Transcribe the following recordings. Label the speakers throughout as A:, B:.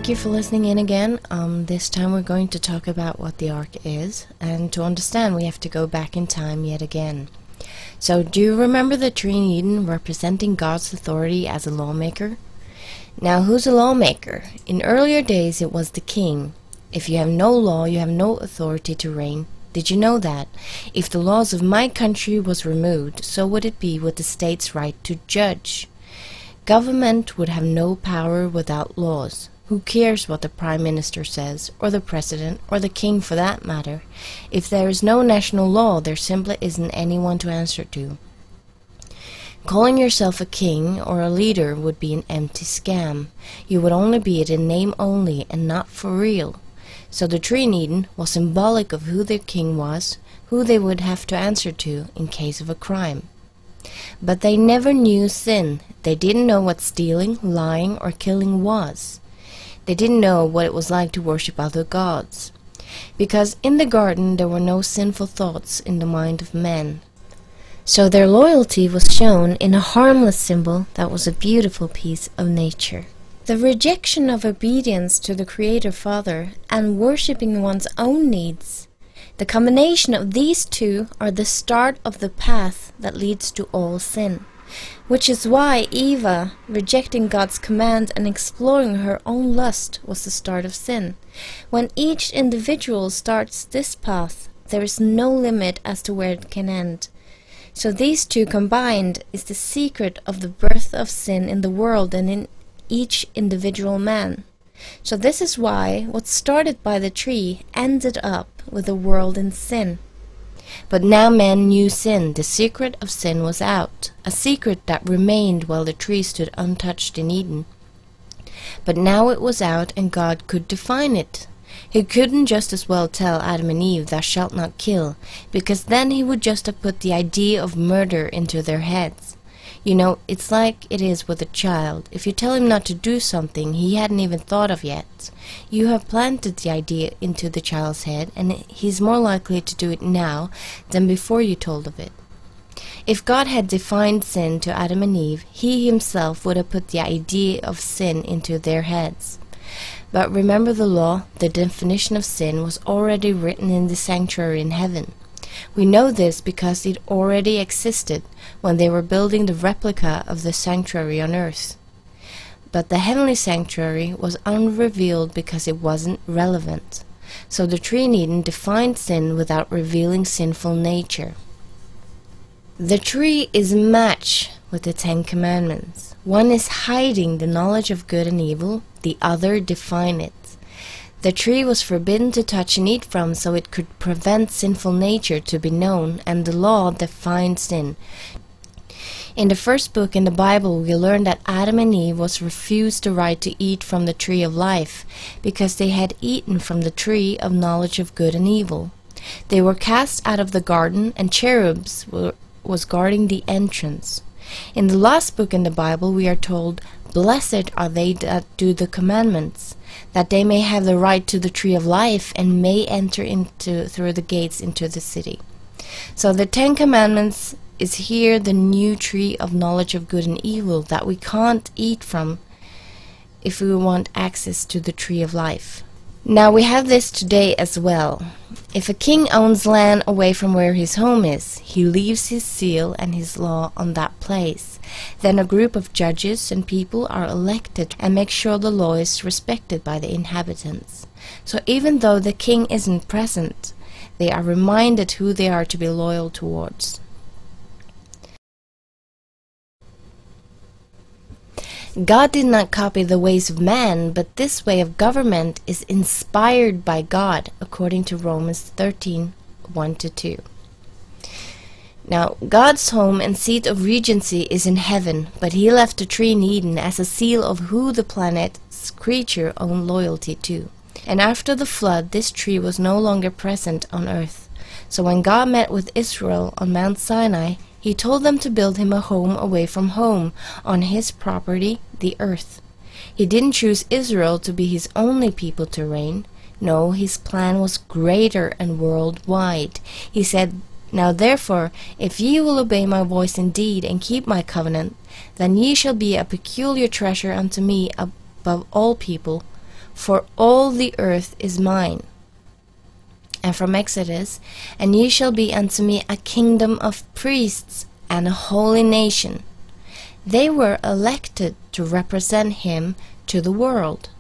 A: Thank you for listening in again. This time we're going to talk about what the Ark is, and to understand we have to go back in time yet again. So, do you remember the tree in Eden representing God's authority as a lawmaker? Now, who's a lawmaker? In earlier days it was the king. If you have no law, you have no authority to reign. Did you know that? If the laws of my country was removed, so would it be with the state's right to judge. Government would have no power without laws. Who cares what the Prime Minister says, or the President, or the King for that matter? If there is no national law, there simply isn't anyone to answer to. Calling yourself a king or a leader would be an empty scam. You would only be it in name only and not for real. So the tree in Eden was symbolic of who their king was, who they would have to answer to in case of a crime. But they never knew sin. They didn't know what stealing, lying, or killing was. They didn't know what it was like to worship other gods. Because in the garden there were no sinful thoughts in the mind of men. So their loyalty was shown in a harmless symbol that was a beautiful piece of nature. The rejection of obedience to the Creator Father and worshipping one's own needs, the combination of these two are the start of the path that leads to all sin. Which is why Eve, rejecting God's command and exploring her own lust, was the start of sin. When each individual starts this path, there is no limit as to where it can end. So these two combined is the secret of the birth of sin in the world and in each individual man. So this is why what started by the tree ended up with the world in sin. But now men knew sin. The secret of sin was out, a secret that remained while the tree stood untouched in Eden. But now it was out and God could define it. He couldn't just as well tell Adam and Eve, "Thou shalt not kill," because then he would just have put the idea of murder into their heads. You know, it's like it is with a child. If you tell him not to do something he hadn't even thought of yet, you have planted the idea into the child's head, and he's more likely to do it now than before you told of it. If God had defined sin to Adam and Eve, he himself would have put the idea of sin into their heads. But remember the law, the definition of sin was already written in the sanctuary in heaven. We know this because it already existed when they were building the replica of the sanctuary on earth. But the heavenly sanctuary was unrevealed because it wasn't relevant. So the tree in Eden defined sin without revealing sinful nature. The tree is a match with the Ten Commandments. One is hiding the knowledge of good and evil, the other define it. The tree was forbidden to touch and eat from, so it could prevent sinful nature to be known, and the law defined sin. In the first book in the Bible, we learn that Adam and Eve was refused the right to eat from the tree of life, because they had eaten from the tree of knowledge of good and evil. They were cast out of the garden, and cherubs was guarding the entrance. In the last book in the Bible, we are told, "Blessed are they that do the commandments, that they may have the right to the tree of life and may enter through the gates into the city." So the Ten Commandments is here the new tree of knowledge of good and evil that we can't eat from if we want access to the tree of life. Now we have this today as well. If a king owns land away from where his home is, he leaves his seal and his law on that place. Then a group of judges and people are elected and make sure the law is respected by the inhabitants. So even though the king isn't present, they are reminded who they are to be loyal towards. God did not copy the ways of man, but this way of government is inspired by God, according to Romans 13, 1-2. Now, God's home and seat of regency is in heaven, but he left the tree in Eden as a seal of who the planet's creature owned loyalty to. And after the flood, this tree was no longer present on earth. So when God met with Israel on Mount Sinai, he told them to build him a home away from home, on his property, the earth. He didn't choose Israel to be his only people to reign. No, his plan was greater and worldwide. He said, "Now therefore, if ye will obey my voice indeed, and keep my covenant, then ye shall be a peculiar treasure unto me above all people, for all the earth is mine. And from Exodus, and ye shall be unto me a kingdom of priests and a holy nation. They were elected to represent him to the world.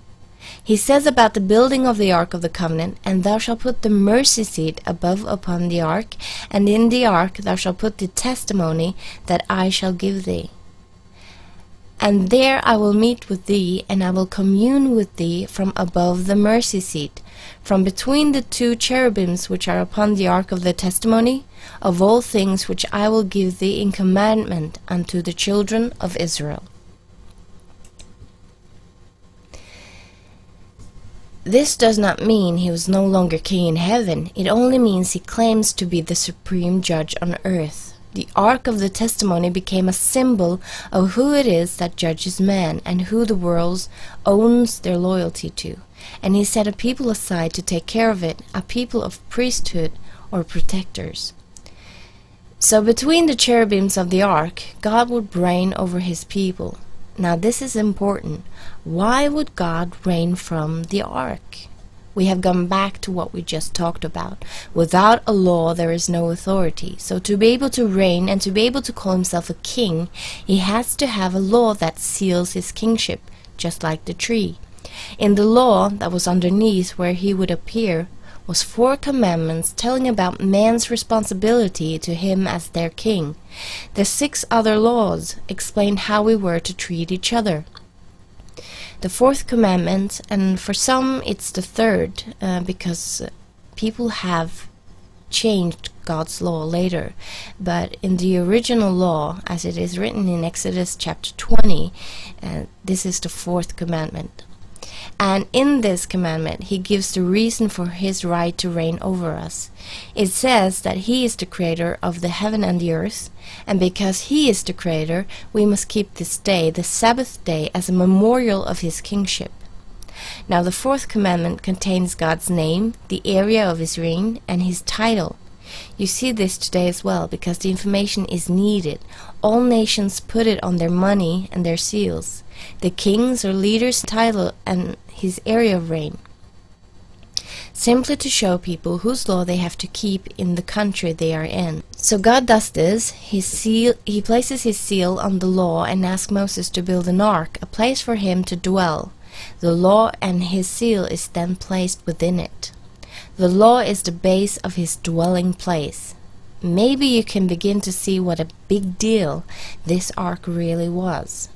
A: He says about the building of the Ark of the Covenant, and thou shalt put the mercy seat above upon the ark, and in the ark thou shalt put the testimony that I shall give thee. And there I will meet with thee, and I will commune with thee from above the mercy seat, from between the two cherubims which are upon the ark of the testimony, of all things which I will give thee in commandment unto the children of Israel. This does not mean he was no longer king in heaven. It only means he claims to be the supreme judge on earth. The Ark of the Testimony became a symbol of who it is that judges man and who the world owns their loyalty to. And he set a people aside to take care of it, a people of priesthood or protectors. So between the cherubims of the ark, God would reign over his people. Now this is important. Why would God reign from the ark? We have gone back to what we just talked about. Without a law, there is no authority. So to be able to reign and to be able to call himself a king, he has to have a law that seals his kingship, just like the tree. In the law that was underneath where he would appear was 4 commandments telling about man's responsibility to him as their king. The 6 other laws explained how we were to treat each other. The 4th commandment, and for some it's the 3rd, because people have changed God's law later, but in the original law, as it is written in Exodus chapter 20, this is the 4th commandment. And in this commandment, he gives the reason for his right to reign over us. It says that he is the creator of the heaven and the earth, and because he is the creator, we must keep this day, the Sabbath day, as a memorial of his kingship. Now the 4th commandment contains God's name, the area of his reign, and his title. You see this today as well, because the information is needed. All nations put it on their money and their seals. The king's or leader's title and his area of reign. Simply to show people whose law they have to keep in the country they are in. So God does this. He places his seal on the law and asks Moses to build an ark, a place for him to dwell. The law and his seal is then placed within it. The law is the base of his dwelling place. Maybe you can begin to see what a big deal this ark really was.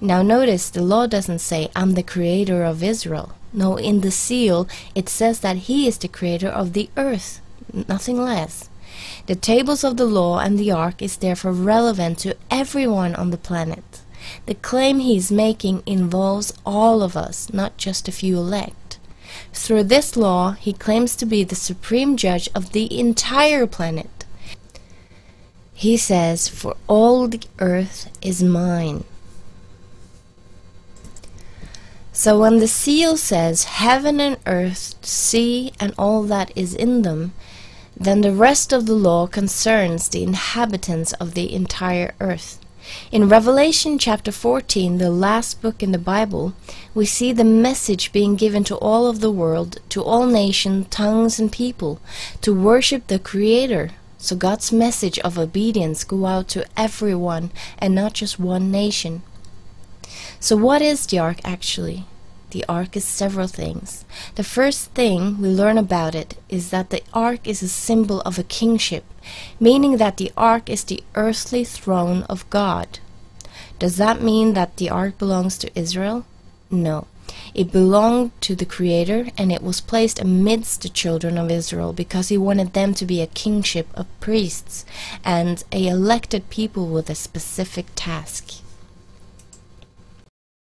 A: Now notice the law doesn't say, I'm the creator of Israel. No, in the seal it says that he is the creator of the earth, nothing less. The tables of the law and the ark is therefore relevant to everyone on the planet. The claim he is making involves all of us, not just a few elect. Through this law, he claims to be the supreme judge of the entire planet. He says, for all the earth is mine. So when the seal says heaven and earth, sea and all that is in them, then the rest of the law concerns the inhabitants of the entire earth. In Revelation chapter 14, the last book in the Bible, we see the message being given to all of the world, to all nations, tongues and people, to worship the Creator. So God's message of obedience go out to everyone and not just one nation. So what is the ark actually? The ark is several things. The first thing we learn about it is that the ark is a symbol of a kingship, meaning that the ark is the earthly throne of God. Does that mean that the ark belongs to Israel? No. It belonged to the Creator, and it was placed amidst the children of Israel because he wanted them to be a kingship of priests and a elected people with a specific task.